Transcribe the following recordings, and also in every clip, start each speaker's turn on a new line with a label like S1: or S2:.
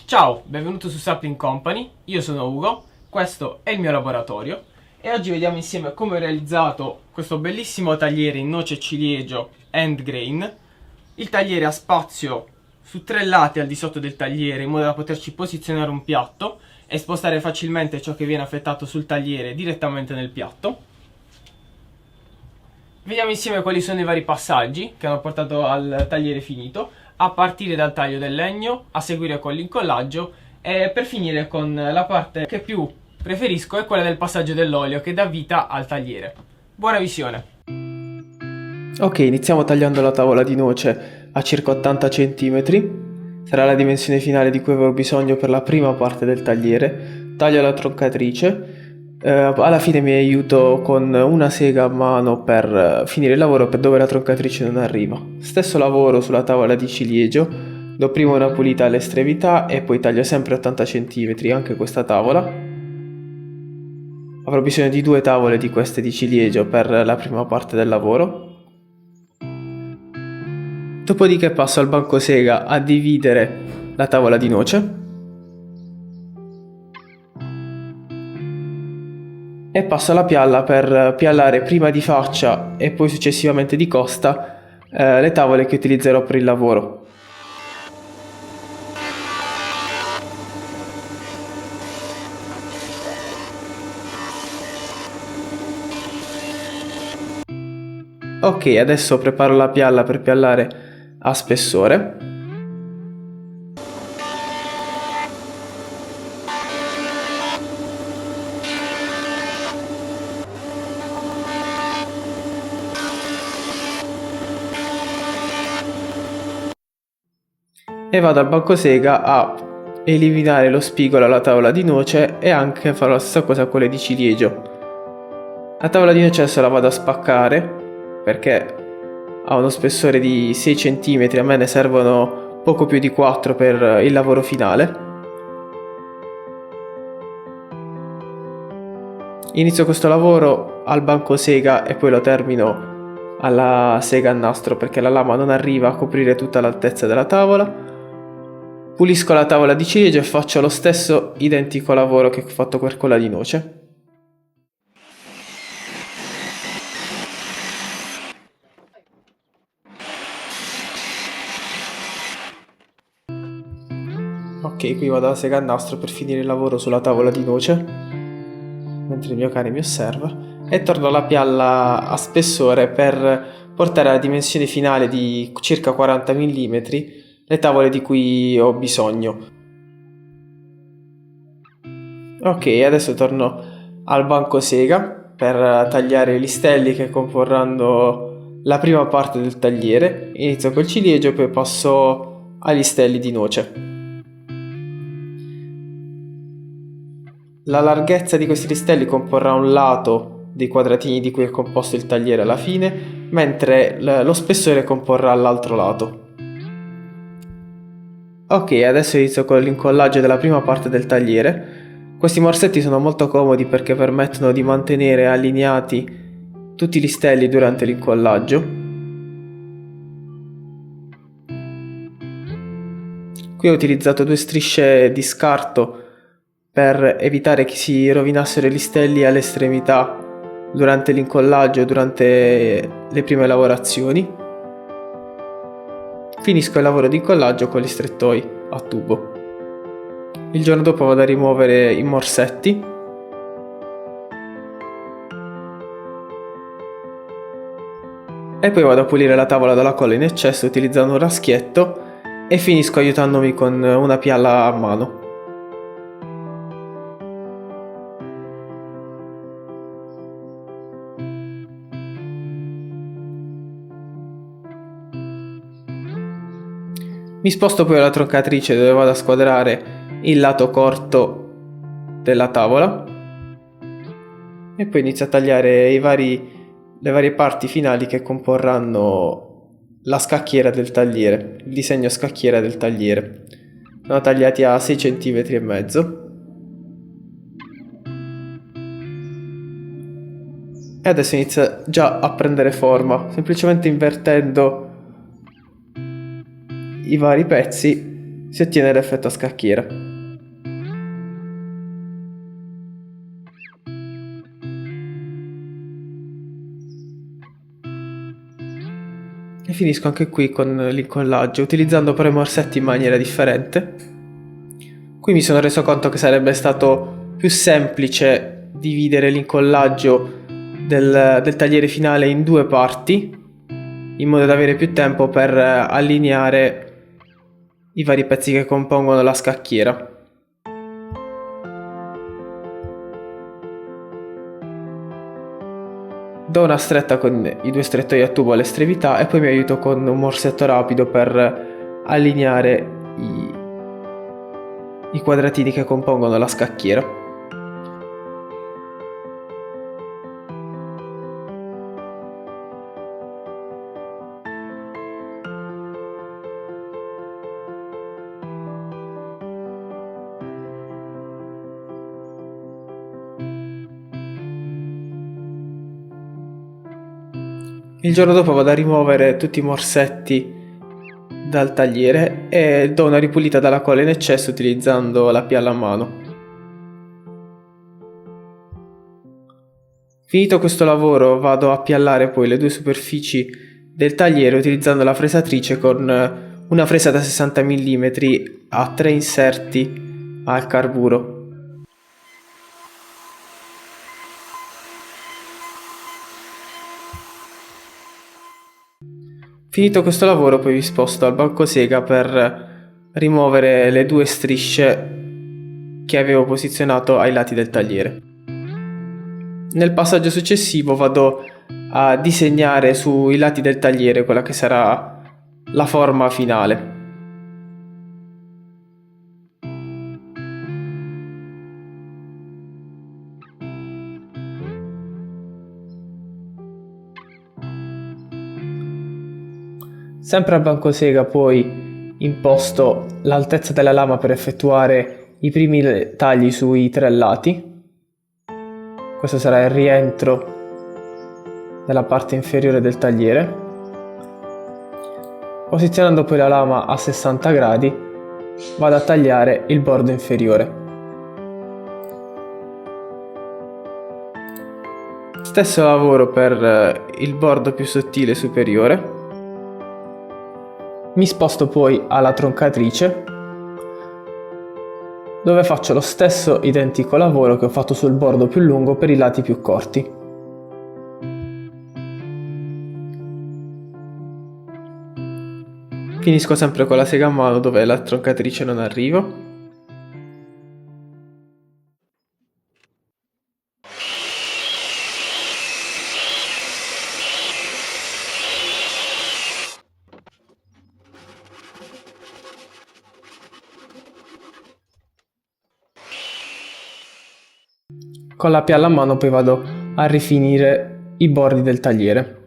S1: Ciao, benvenuto su Sapling Company, io sono Ugo, questo è il mio laboratorio e oggi vediamo insieme come ho realizzato questo bellissimo tagliere in noce e ciliegio end grain. Il tagliere ha spazio su tre lati al di sotto del tagliere in modo da poterci posizionare un piatto e spostare facilmente ciò che viene affettato sul tagliere direttamente nel piatto. Vediamo insieme quali sono i vari passaggi che hanno portato al tagliere finito, a partire dal taglio del legno, a seguire con l'incollaggio e per finire con la parte che più preferisco è quella del passaggio dell'olio che dà vita al tagliere. Buona visione!
S2: Ok, iniziamo tagliando la tavola di noce a circa 80 cm. Sarà la dimensione finale di cui avevo bisogno per la prima parte del tagliere. Taglio la troncatrice. Alla fine mi aiuto con una sega a mano per finire il lavoro per dove la troncatrice non arriva. Stesso lavoro sulla tavola di ciliegio. Do prima una pulita alle estremità e poi taglio sempre 80 cm anche questa tavola. Avrò bisogno di 2 tavole di queste di ciliegio per la prima parte del lavoro. Dopodiché passo al bancosega a dividere la tavola di noce e passo alla pialla per piallare prima di faccia e poi successivamente di costa le tavole che utilizzerò per il lavoro. Ok, adesso preparo la pialla per piallare a spessore. E vado al bancosega a eliminare lo spigolo alla tavola di noce e anche farò la stessa cosa con le di ciliegio. La tavola di noce adesso la vado a spaccare perché ha uno spessore di 6 cm, a me ne servono poco più di 4 per il lavoro finale. Inizio questo lavoro al bancosega e poi lo termino alla sega a nastro perché la lama non arriva a coprire tutta l'altezza della tavola. Pulisco la tavola di ciliegio e faccio lo stesso identico lavoro che ho fatto per quella di noce. Ok, qui vado alla sega a nastro per finire il lavoro sulla tavola di noce, mentre il mio cane mi osserva, e torno alla pialla a spessore per portare alla dimensione finale di circa 40 mm le tavole di cui ho bisogno. Ok, adesso torno al bancosega per tagliare i listelli che comporranno la prima parte del tagliere. Inizio col ciliegio e poi passo agli listelli di noce. La larghezza di questi listelli comporrà un lato dei quadratini di cui è composto il tagliere alla fine, mentre lo spessore comporrà l'altro lato. Ok, adesso inizio con l'incollaggio della prima parte del tagliere. Questi morsetti sono molto comodi perché permettono di mantenere allineati tutti i listelli durante l'incollaggio. Qui ho utilizzato 2 strisce di scarto per evitare che si rovinassero i listelli alle estremità durante l'incollaggio, durante le prime lavorazioni. Finisco il lavoro di incollaggio con gli strettoi a tubo. Il giorno dopo vado a rimuovere i morsetti. E poi vado a pulire la tavola dalla colla in eccesso utilizzando un raschietto e finisco aiutandomi con una pialla a mano. Mi sposto poi alla troncatrice dove vado a squadrare il lato corto della tavola e poi inizio a tagliare le varie parti finali che comporranno la scacchiera del tagliere, il disegno a scacchiera del tagliere. Sono tagliati a 6 cm e mezzo. E adesso inizia già a prendere forma, semplicemente invertendo i vari pezzi si ottiene l'effetto a scacchiera. E finisco anche qui con l'incollaggio, utilizzando però i morsetti in maniera differente. Qui mi sono reso conto che sarebbe stato più semplice dividere l'incollaggio del tagliere finale in due parti, in modo da avere più tempo per allineare i vari pezzi che compongono la scacchiera. Do una stretta con i due strettoi a tubo all'estremità e poi mi aiuto con un morsetto rapido per allineare i quadratini che compongono la scacchiera. Il giorno dopo vado a rimuovere tutti i morsetti dal tagliere e do una ripulita dalla colla in eccesso utilizzando la pialla a mano. Finito questo lavoro vado a piallare poi le due superfici del tagliere utilizzando la fresatrice con una fresa da 60 mm a 3 inserti al carburo. Finito questo lavoro poi vi sposto al bancosega per rimuovere le due strisce che avevo posizionato ai lati del tagliere. Nel passaggio successivo vado a disegnare sui lati del tagliere quella che sarà la forma finale. Sempre al bancosega poi imposto l'altezza della lama per effettuare i primi tagli sui 3 lati. Questo sarà il rientro della parte inferiore del tagliere. Posizionando poi la lama a 60 gradi vado a tagliare il bordo inferiore. Stesso lavoro per il bordo più sottile superiore. Mi sposto poi alla troncatrice, dove faccio lo stesso identico lavoro che ho fatto sul bordo più lungo per i lati più corti. Finisco sempre con la sega a mano dove la troncatrice non arriva. Con la pialla a mano poi vado a rifinire i bordi del tagliere.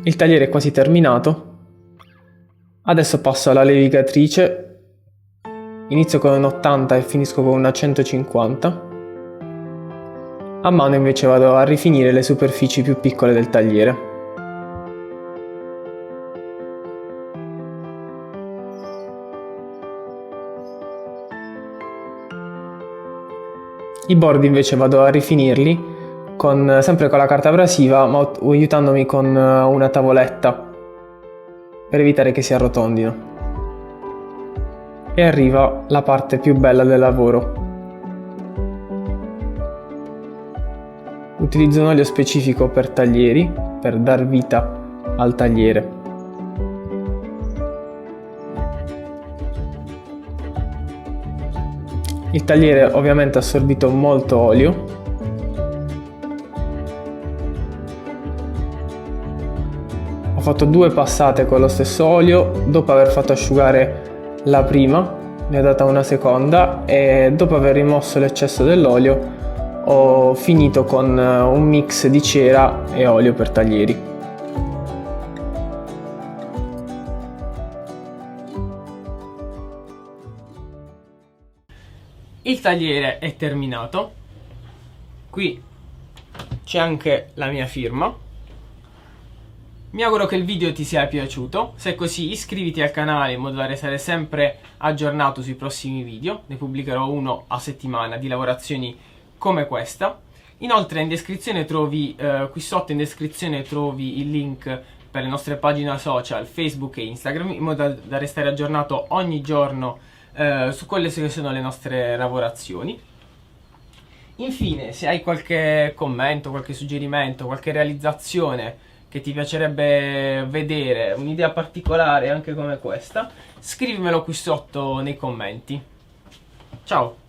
S2: Il tagliere è quasi terminato. Adesso passo alla levigatrice. Inizio con un 80 e finisco con una 150. A mano invece vado a rifinire le superfici più piccole del tagliere. I bordi invece vado a rifinirli sempre con la carta abrasiva, ma aiutandomi con una tavoletta per evitare che si arrotondino. E arriva la parte più bella del lavoro. Utilizzo un olio specifico per taglieri, per dar vita al tagliere. Il tagliere ovviamente ha assorbito molto olio. Ho fatto 2 passate con lo stesso olio dopo aver fatto asciugare la prima ne ho data una seconda e dopo aver rimosso l'eccesso dell'olio ho finito con un mix di cera e olio per taglieri.
S1: Il tagliere è terminato, qui c'è anche la mia firma. Mi auguro che il video ti sia piaciuto, se è così iscriviti al canale in modo da restare sempre aggiornato sui prossimi video, ne pubblicherò uno a settimana di lavorazioni come questa. Inoltre in descrizione trovi, qui sotto in descrizione trovi il link per le nostre pagine social Facebook e Instagram, in modo da restare aggiornato ogni giorno su quelle che sono le nostre lavorazioni. Infine, se hai qualche commento, qualche suggerimento, qualche realizzazione che ti piacerebbe vedere, un'idea particolare anche come questa, scrivimelo qui sotto nei commenti. Ciao!